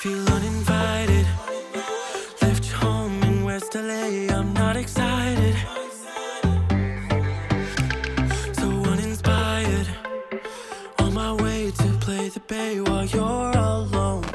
Feel uninvited. Left home in West LA, I'm not excited. So uninspired. On my way to play the bay while you're alone.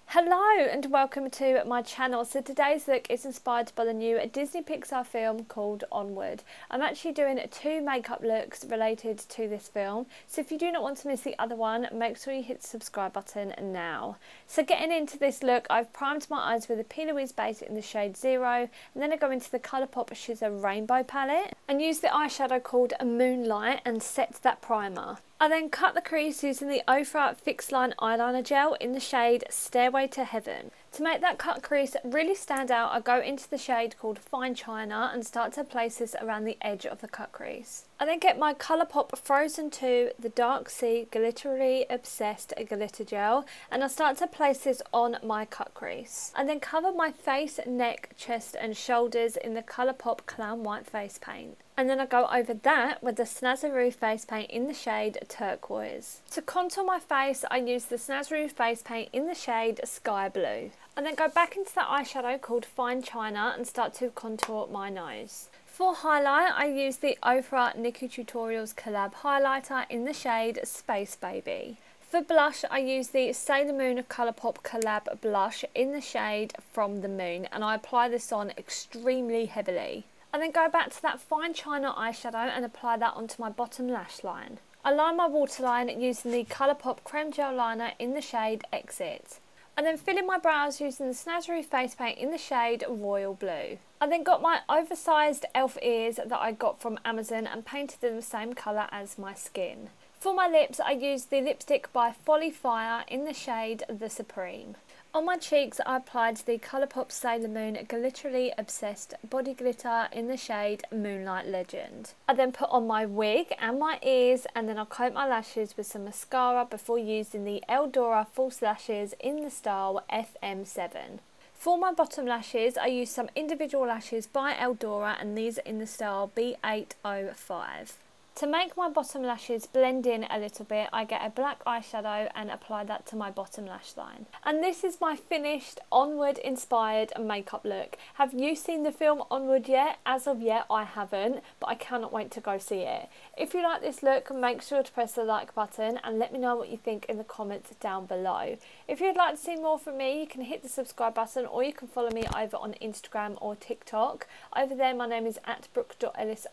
Hello and welcome to my channel. So today's look is inspired by the new Disney Pixar film called Onward. I'm actually doing two makeup looks related to this film, so if you do not want to miss the other one, make sure you hit the subscribe button now. So getting into this look, I've primed my eyes with a P. Louise base in the shade 0, and then I go into the Colourpop Shizzer Rainbow palette and use the eyeshadow called Moonlight and set that primer. I then cut the crease using the Ofra Fixed Line Eyeliner Gel in the shade Stairway to Heaven. To make that cut crease really stand out, I go into the shade called Fine China and start to place this around the edge of the cut crease. I then get my Colourpop Frozen 2 The Dark Sea Glitterally Obsessed Glitter Gel and I start to place this on my cut crease. I then cover my face, neck, chest and shoulders in the Colourpop Clown White Face Paint. And then I go over that with the Snazzaroo face paint in the shade Turquoise. To contour my face, I use the Snazzaroo face paint in the shade Sky Blue. I then go back into the eyeshadow called Fine China and start to contour my nose. For highlight, I use the Ofra Nikki Tutorials Collab Highlighter in the shade Space Baby. For blush, I use the Sailor Moon Colourpop Collab Blush in the shade From the Moon and I apply this on extremely heavily. I then go back to that Fine China eyeshadow and apply that onto my bottom lash line. I line my waterline using the Colourpop Creme Gel Liner in the shade Exit. I then fill in my brows using the Snazzaroo face paint in the shade Royal Blue. I then got my oversized elf ears that I got from Amazon and painted them the same colour as my skin. For my lips, I used the lipstick by Folly Fire in the shade The Supreme. On my cheeks, I applied the Colourpop Sailor Moon Glitterally Obsessed Body Glitter in the shade Moonlight Legend. I then put on my wig and my ears and then I coat my lashes with some mascara before using the Eldora False Lashes in the style FM7. For my bottom lashes, I used some individual lashes by Eldora and these are in the style B805. To make my bottom lashes blend in a little bit, I get a black eyeshadow and apply that to my bottom lash line. And this is my finished Onward inspired makeup look. Have you seen the film Onward yet? As of yet, I haven't, but I cannot wait to go see it. If you like this look, make sure to press the like button and let me know what you think in the comments down below. If you'd like to see more from me, you can hit the subscribe button or you can follow me over on Instagram or TikTok. Over there, my name is @Brooke.Ellis_.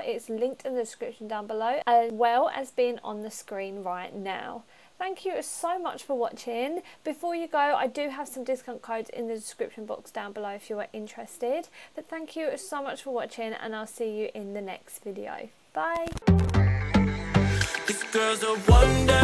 It's linked in the description down below as well as being on the screen right now. Thank you so much for watching. Before you go, I do have some discount codes in the description box down below if you are interested, but thank you so much for watching and I'll see you in the next video. Bye. This girl's a wonder.